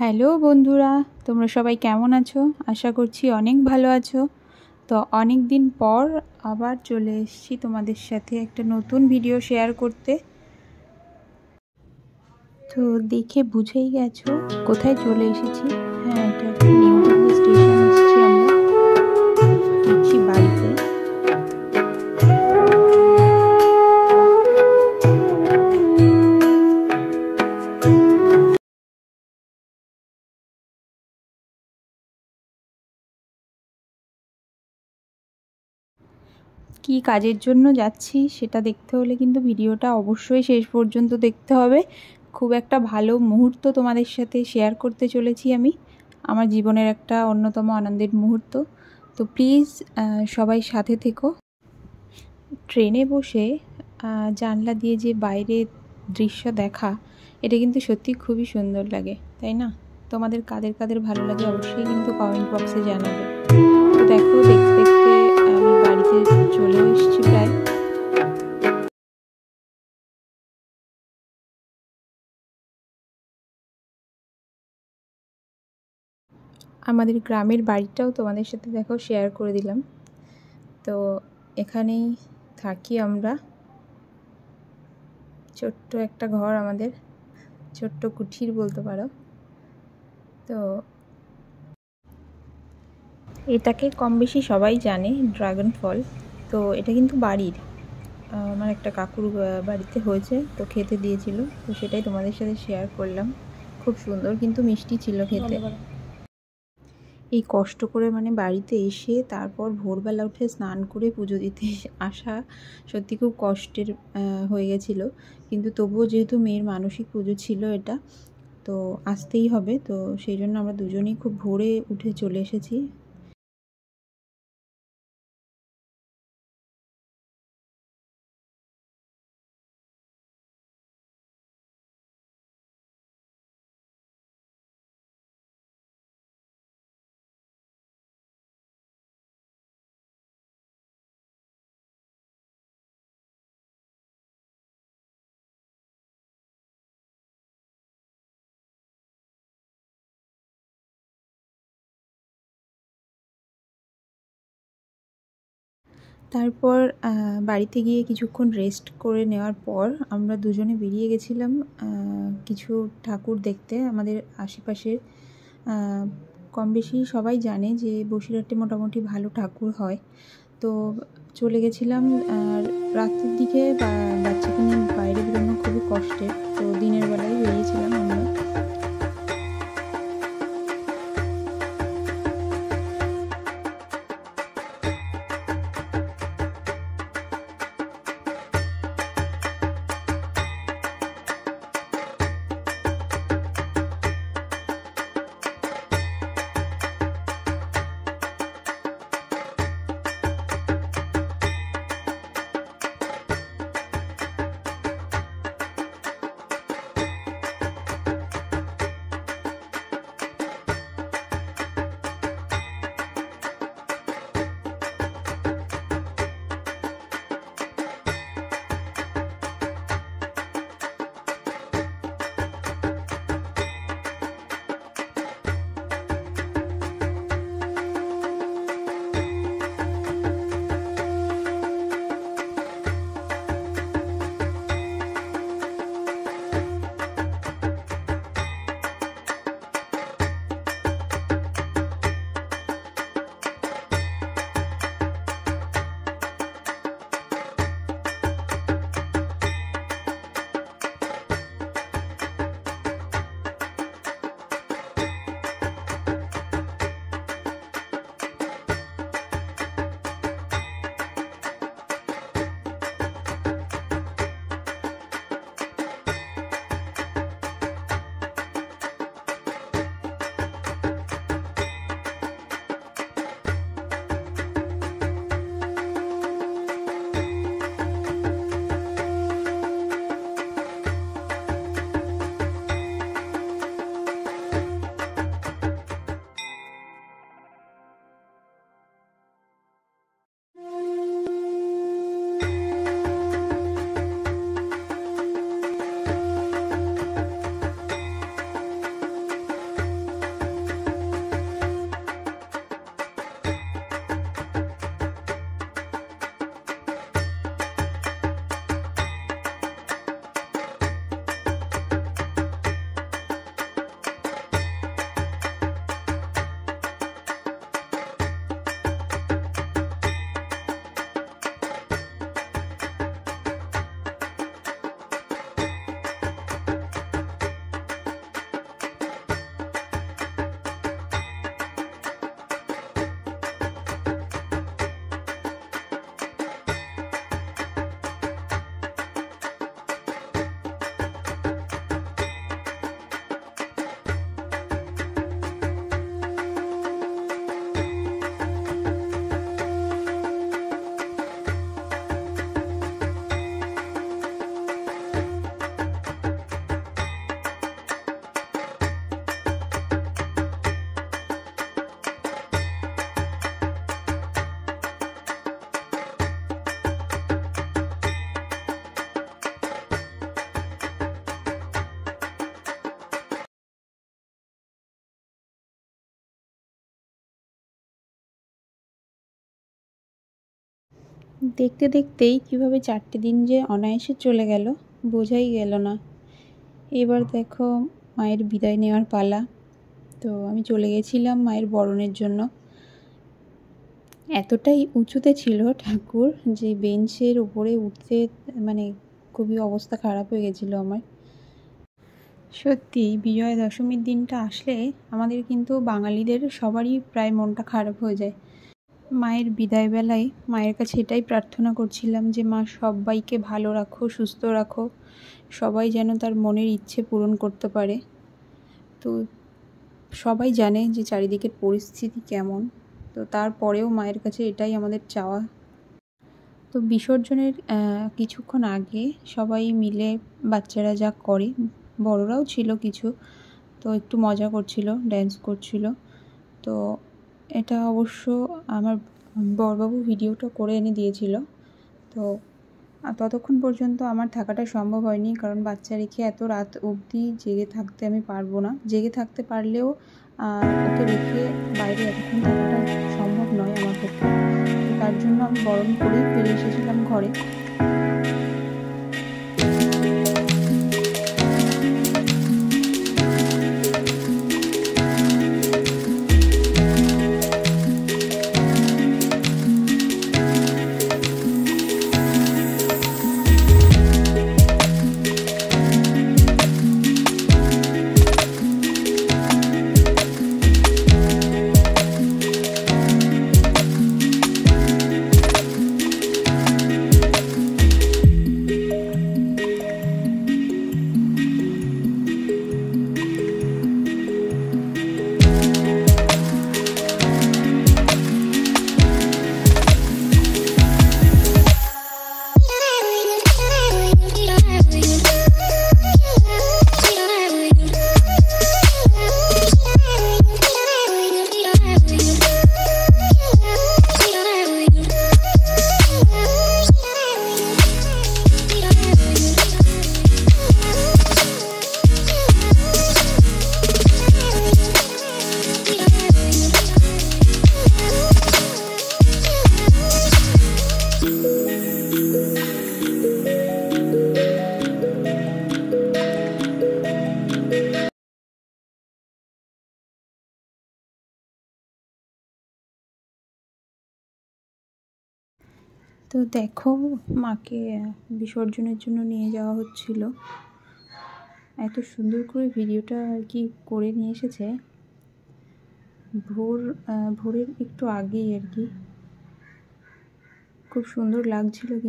Hello বন্ধুরা, তোমরা সবাই কেমন আছো? আশা করছি অনেক ভালো আছো। তো অনেক দিন পর আবার চলে এসেছি তোমাদের সাথে একটা নতুন ভিডিও শেয়ার করতে। তো দেখে বুঝেই গেছো কোথায় চলে এসেছি। হ্যাঁ, এটা নিউ দিল্লি স্টেশন এসেছি আমরা, ফিরছি বাড়িতে। কি কাজের জন্য যাচ্ছি সেটা দেখতে হলে কিন্তু ভিডিওটা অবশ্যই শেষ পর্যন্ত দেখতে হবে। খুব একটা ভালো মুহূর্ত তোমাদের সাথে শেয়ার করতে চলেছি আমি, আমার জীবনের একটা অন্যতম আনন্দের মুহূর্ত। তো প্লিজ সবাই সাথে থেকো। ট্রেনে বসে জানলা দিয়ে যে বাইরের দৃশ্য দেখা, এটা কিন্তু সত্যি খুবই সুন্দর লাগে, তাই না? তোমাদের কাদের কাদের ভালো লাগে অবশ্যই কিন্তু কমেন্ট বক্সে জানাবে। তো দেখো, দেখতে দেখতে আমি বাড়িতে চলে এসেছি প্রায়। আমাদের গ্রামের বাড়িটাও তোমাদের সাথে দেখো শেয়ার করে দিলাম। তো এখানেই থাকি আমরা, ছোট্ট একটা ঘর আমাদের, ছোট্ট কুঠির বলতে পারো। তো এটাকে কম বেশি সবাই জানে, ড্রাগন ফল। তো এটা কিন্তু বাড়ির, আমার একটা কাকুর বাড়িতে হয়েছে, তো খেতে দিয়েছিল, তো সেটাই তোমাদের সাথে শেয়ার করলাম। খুব সুন্দর কিন্তু মিষ্টি ছিল খেতে। এই কষ্ট করে মানে বাড়িতে এসে তারপর ভোরবেলা উঠে স্নান করে পুজো দিতে আসা সত্যি খুব কষ্টের হয়ে গেছিলো, কিন্তু তবুও যেহেতু মেয়ের মানসিক পুজো ছিল এটা, তো আসতেই হবে। তো সেই জন্য আমরা দুজনেই খুব ভোরে উঠে চলে এসেছি। তারপর বাড়িতে গিয়ে কিছুক্ষণ রেস্ট করে নেওয়ার পর আমরা দুজনে বেরিয়ে গেছিলাম কিছু ঠাকুর দেখতে। আমাদের আশেপাশের কম বেশি সবাই জানে যে বসিরহাটে মোটামুটি ভালো ঠাকুর হয়। তো চলে গেছিলাম। আর রাতের দিকে বাচ্চাকে নিয়ে বাইরে বেরোনো খুবই কষ্টের, তো দিনের বেলায় বেরিয়েছিলাম আমরা। দেখতে দেখতেই কীভাবে 4টে দিন যে অনায়াসে চলে গেল বোঝাই গেল না। এবার দেখো মায়ের বিদায় নেওয়ার পালা। তো আমি চলে গেছিলাম মায়ের বরণের জন্য। এতটাই উঁচুতে ছিল ঠাকুর যে বেঞ্চের উপরে উঠতে মানে খুবই অবস্থা খারাপ হয়ে গেছিলো আমার। সত্যি বিজয়া দশমীর দিনটা আসলে আমাদের কিন্তু বাঙালিদের সবারই প্রায় মনটা খারাপ হয়ে যায়। মায়ের বিদায় বেলায় মায়ের কাছে এটাই প্রার্থনা করছিলাম যে মা সবাইকে ভালো রাখো, সুস্থ রাখো, সবাই যেন তার মনের ইচ্ছে পূরণ করতে পারে। তো সবাই জানে যে চারিদিকের পরিস্থিতি কেমন, তো তারপরেও মায়ের কাছে এটাই আমাদের চাওয়া। তো বিসর্জনের কিছুক্ষণ আগে সবাই মিলে বাচ্চারা যা করে, বড়রাও ছিল কিছু, তো একটু মজা করছিল, ড্যান্স করছিল। তো এটা অবশ্য আমার বড়বাবু ভিডিওটা করে এনে দিয়েছিল। তো ততক্ষণ পর্যন্ত আমার থাকাটা সম্ভব হয়নি, কারণ বাচ্চা রেখে এত রাত অবধি জেগে থাকতে আমি পারবো না। জেগে থাকতে পারলেও ওকে রেখে বাইরে এতক্ষণ থাকাটা সম্ভব নয় আমার পক্ষে। তো তার জন্য আমি বরণ করেই ফিরে এসেছিলাম ঘরে। তো দেখো মাকে বিসর্জনের জন্য নিয়ে যাওয়া হচ্ছিল। এত সুন্দর করে ভিডিওটা আর কি করে নিয়ে এসেছে ভোরের একটু আগেই আর কি। খুব সুন্দর লাগছিল।